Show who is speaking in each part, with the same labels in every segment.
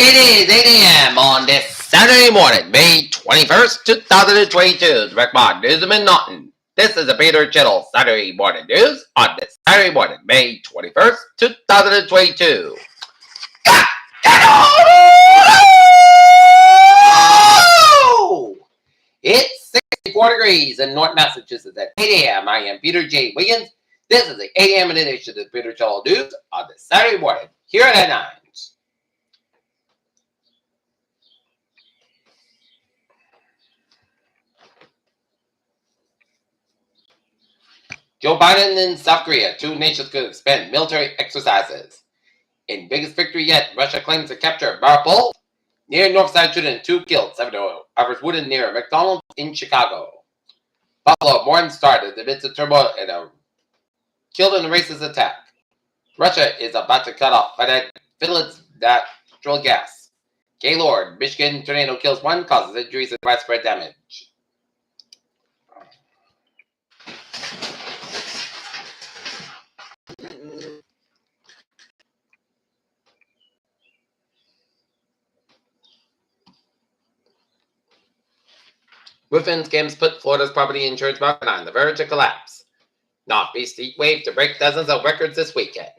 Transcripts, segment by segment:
Speaker 1: It is 8 a.m. on this Saturday morning, May 21st, 2022. Direct Mod Newsman Norton. This is the Peter Channel Saturday Morning News on this Saturday morning, May 21st, 2022. It's 64 degrees in North Massachusetts at 8 a.m. I am Peter J. Wiggins. This is the 8 a.m. edition of the Peter Channel News on this Saturday morning, here at 9. Joe Biden and South Korea, two nations could expand military exercises. In biggest victory yet, Russia claims to capture Mariupol. Near north side shooting, 2 killed, 7 others wounded near McDonald's in Chicago. Buffalo, morning started amidst the turmoil and a killed in a racist attack. Russia is about to cut off Finland's natural gas. Gaylord, Michigan tornado kills 1, causes injuries and widespread damage. Roofing scams put Florida's property insurance market on the verge of collapse. Northeast heat wave to break dozens of records this weekend.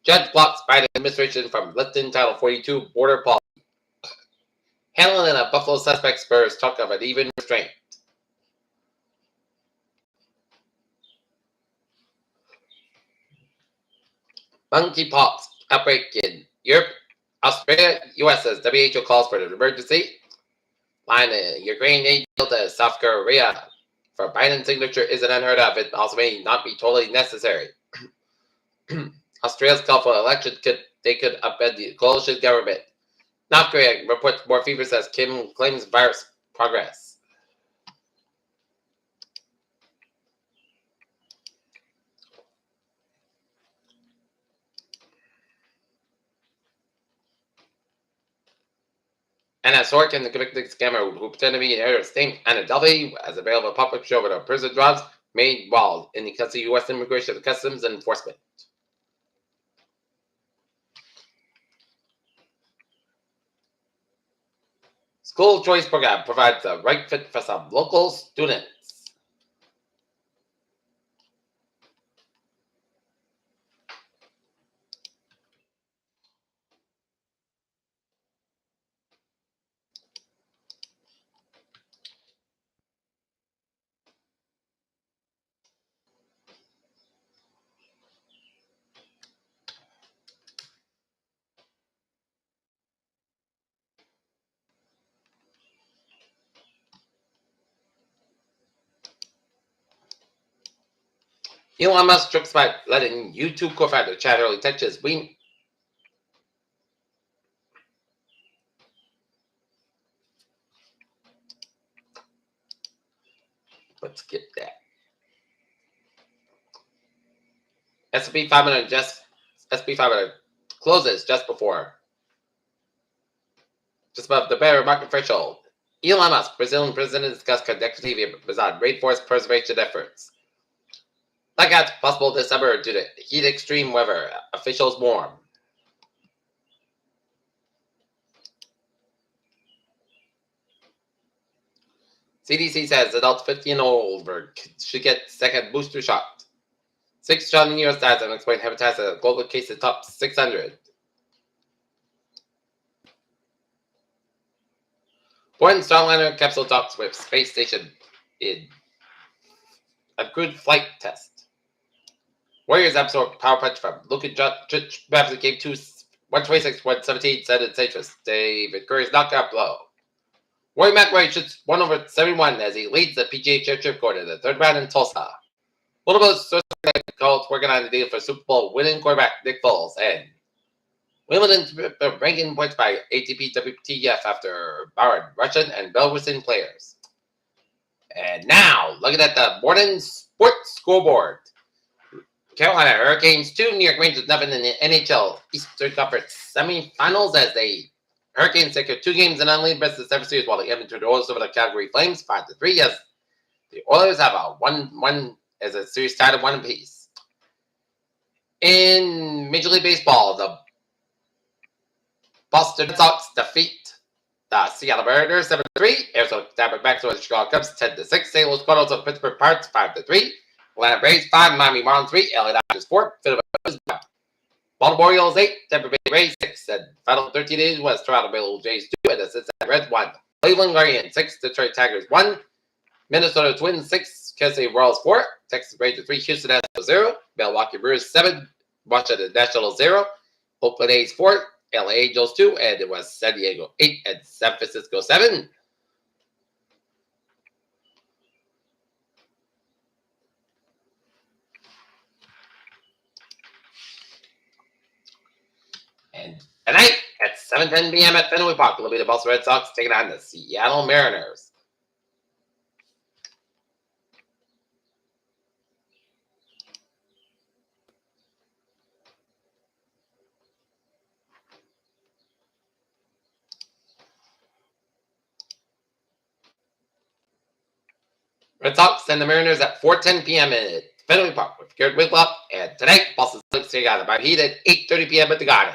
Speaker 1: Judge blocks Biden administration from lifting Title 42 border policy. Handling a Buffalo suspect spurs talk of uneven restraint. Monkeypox outbreak in Europe, Australia, U.S. as WHO calls for an emergency. Line Ukraine aid deal to South Korea for Biden's signature isn't unheard of. It also may not be totally necessary. Australia's call for election could upend the coalition government. North Korea reports more fevers as Kim claims virus progress. Anna Sorkin, the convicted scammer who pretended to be an heir of state Anna Delvey, as available public show with her prison drugs made while in the custody of U.S. Immigration and Customs Enforcement. School choice program provides the right fit for some local students. Elon Musk trips by letting YouTube co-founder Chad Hurley touch his wing. Let's skip that. S&P 500 closes just above the bear market threshold. Elon Musk, Brazilian president, discussed connectivity on rainforest preservation efforts. Blackouts possible this summer due to heat extreme weather, officials warn. CDC says adults 50 and older should get second booster shot. 6 trillion U.S. died and explained hepatitis as a global case that tops 600. Boeing Starliner capsule docks with space station in a good flight test. Warriors absorb power punch from Luka Doncic game 2, 126-117, said in Citrus. David Curry's knockout blow. Rory McIlroy shoots 1 over 71 as he leads the PGA Championship Court in the third round in Tulsa. Multiple sources Colts working on the deal for Super Bowl winning quarterback Nick Foles, and Wimbledon ranking points by ATP WTF after borrowed Russian and Belarusian players. And now, looking at the morning sports scoreboard. Carolina Hurricanes 2, New York Rangers nothing in the NHL Eastern Conference semifinals as the Hurricanes secure 2 games and unlead rest of the 7 series while the Edmonton Oilers over the Calgary Flames 5-3 as the Oilers have a 1-1 as a series tied at 1 apiece. In Major League Baseball, the Boston Red Sox defeat the Seattle Mariners 7-3. Arizona Diamondbacks over the Chicago Cubs 10-6. St. Louis Cardinals over Pittsburgh Pirates 5-3. Atlanta Braves 5. Miami Marlins 3. LA Dodgers 4. Philadelphia 5. Baltimore Orioles 8. Tampa Bay Rays 6. And final 13 days was Toronto Blue Jays 2. And the Cincinnati Reds 1. Cleveland Guardians 6. Detroit Tigers 1. Minnesota Twins 6. Kansas City Royals 4. Texas Rangers 3. Houston Astros 0. Milwaukee Brewers 7. Washington Nationals 0. Oakland A's 4. LA Angels 2, and it was San Diego 8 and San Francisco 7. And tonight at 7:10 p.m. at Fenway Park, will be the Boston Red Sox taking on the Seattle Mariners. Red Sox and the Mariners at 4:10 p.m. at Fenway Park with Garrett Whitlock. And tonight, Boston Celtics take on the Miami Heat at 8:30 p.m. at the Garden.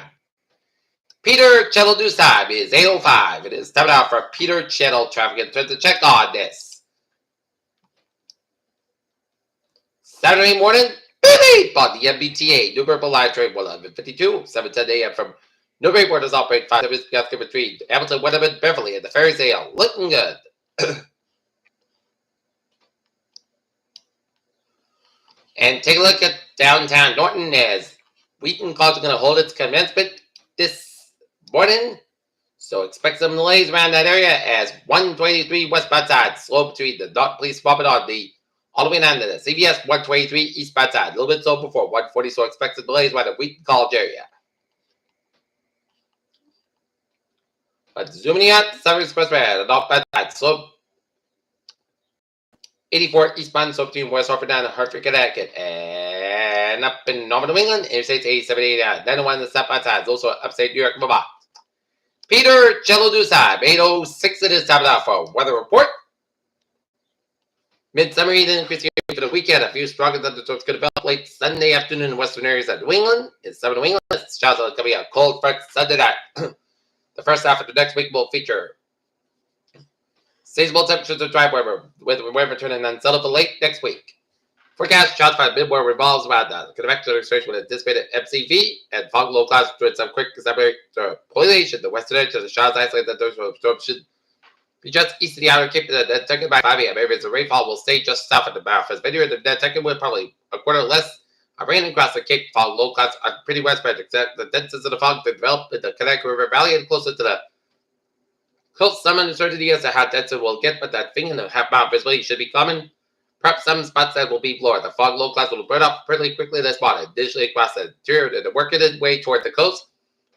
Speaker 1: Peter Channel News time is 8:05. It is time now for Peter Channel Traffic and Trends to check on this Saturday morning. Billy bought the MBTA New Purple Line train 1152, 7:10 a.m. from Newbury Borders operate 5 between Hamilton, Wenham, Beverly, and the Ferry Sale. Looking good. And take a look at downtown Norton as Wheaton College is going to hold its commencement this morning. So expect some delays around that area as 123 westbound side slow between the Norton Police Department on the all the way down to the CVS 123 eastbound side. A little bit slow before 140, so expect some delays around the Wheaton College area. But zooming out, the Southern Expressway at the northbound side slow 84 eastbound, so between West Hartford down to Hartford, Connecticut, and up in Northern New England, Interstate 8789. Then the one that's southbound side is also upstate New York, Vermont. Peter Cello News time, 8:06 it is time now for weather report. Midsummer heat increasing for the weekend. A few stronger thunderstorms could develop late Sunday afternoon in western areas of New England. In southern New England, showers are coming out cold front Sunday night. The first half of the next week will feature seasonable temperatures are dry with weather turning unsettled for late next week. Forecast showers by midward revolves around the convective administration with anticipated MCV and fog low clouds during some quick separate pollination. The western edge of the showers isolated that those storms should be just east of the outer cape of the Nantucket by 5 a.m. Areas of rainfall will stay just south of the mouth. As many of the Nantucket with probably a quarter less of rain across the Cape. Fog low clouds are pretty widespread, except the densest of the fog that develop in the Connecticut River Valley and closer to the coast. Some uncertainty as to how dense it will get, but that thing in the half-mile visibility should be common. Perhaps some spots that will be blurred. The fog low clouds will burn up pretty quickly this morning, initially across the interior and working its way toward the coast,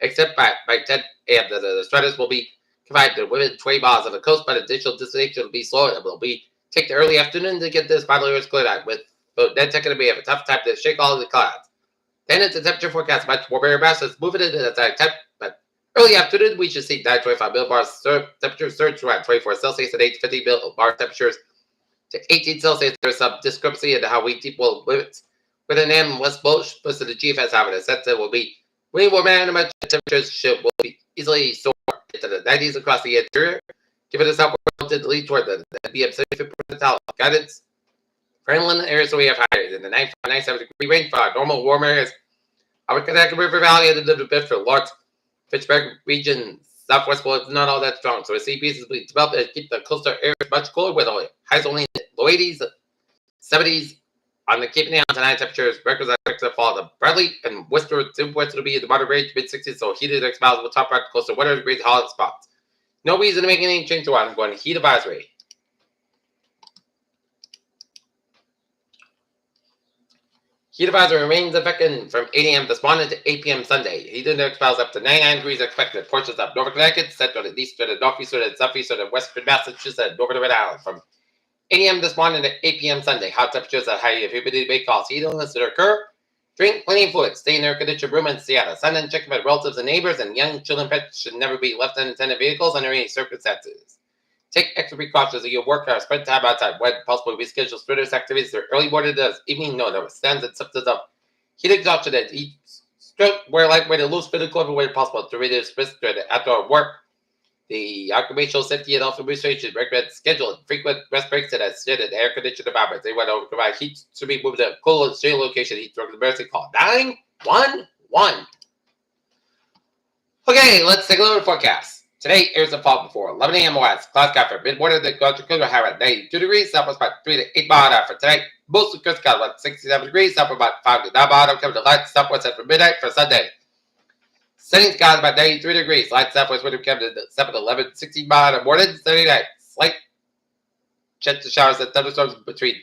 Speaker 1: except by 10 a.m. The stratus will be confined to within 20 miles of the coast, but additional distillation will be slower. It will take the early afternoon to get this final areas cleared out, with Nantucket going to be a tough time to shake all of the clouds. Then it's a temperature forecast much more very fast. It's moving into the time, but early afternoon, we should see 925 millibars temperature surge around 24 Celsius and 850 millibar temperatures to 18 Celsius. There's some discrepancy in how we deep will limits with an M less most of the GFS having a sense that will be way more management temperatures will be easily soar into the 90s across the interior, giving us upward lead toward the BM 75% guidance. For inland areas, we have higher than the 9.97 degree range for our normal warm areas. Our Connecticut River Valley and the Bedford, Lawrence, Fitchburg region, southwest will is not all that strong. So the sea breezes will develop and keep the coastal areas much cooler with highs only in the low 80s, 70s on the Cape and tonight. Temperatures records are expected to fall. The Bradley and Worcester West will be in the moderate range, mid 60s. So heated next miles will top right close to 100 degrees hot spots. No reason to make any change to I'm going to heat advisory. Heat advisory remains effective from 8 a.m. this morning to 8 p.m. Sunday. Heat index values up to 99 degrees expected. Portions of Northern Connecticut, central and eastern and northeastern and southeastern and western Massachusetts and northern Rhode Island from 8 a.m. this morning to 8 p.m. Sunday. Hot temperatures at high humidity may cause heat illness to occur. Drink plenty of fluids. Stay in air conditioned room and stay out of sun and check with relatives and neighbors, and young children pets should never be left unattended vehicles under any circumstances. Take extra precautions at your work or spend time outside when possible. Reschedule strenuous activities or early morning to evening. No, there were signs and symptoms of heat exhaustion and heat Wear lightweight and loose fitted clothing where possible to reduce risk during the outdoor work. The occupational safety and health administration recommends scheduled frequent rest breaks in a shaded air conditioned environment. They went over to provide heat to be moved to a cool and shady location. Heat from the emergency call 911. Okay, let's take a look at the forecast. Today, here's the fall before 11 a.m. west. Clouds got for mid-morning. The could high at 92 degrees. Southwest about 3 to 8 miles an hour for tonight. Mostly coast got about 67 degrees. South about 5 to 9 miles an hour. Coming to light southwest at midnight for Sunday. Setting skies about 93 degrees. Light southwest wind coming to 7 to 11, 16 miles in the morning. Sunday night. Slight chance of showers and thunderstorms between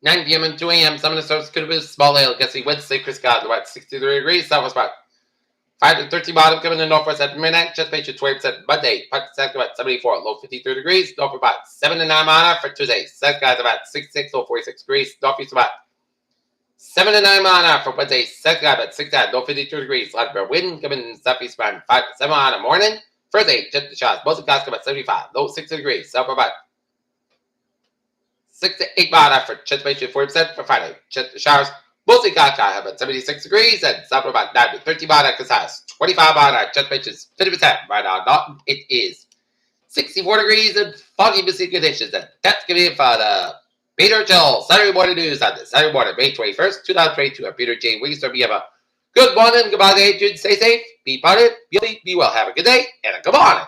Speaker 1: 9 p.m. and 2 a.m. Some of the storms could have been small hail. Gusty winds. Stay clear skies about 63 degrees. Southwest about 5 to 13 miles coming to northwest at midnight. Just make sure 20% Monday. Punch about 74. Low 53 degrees. North about 7 to 9 miles an hour for Tuesday. Sun skies about 66. Low 46 degrees. Northeast about 7 to 9 miles an hour for Wednesday. Sun skies about 69. Low 52 degrees. Light bear wind coming in southeast around 5 to 7 miles in the morning. Thursday, just the shots. Most of the skies about 75. Low 60 degrees. South about 6 to 8 miles an hour for anticipation 40% for Friday. Just the showers. Mostly cloudy have about 76 degrees and south about 9 to 13 miles an hour. Size 25 miles an hour. Anticipation is 50%. Right now, Dalton, it is 64 degrees and foggy, misty conditions. And that's going to be it for the Peter Chill Saturday morning news on this Saturday morning, May 21st, 2022. I'm Peter J. Wiggins. So you have a good morning. Goodbye, day, June. Stay safe. Be positive. Be well. Have a good day and a good morning.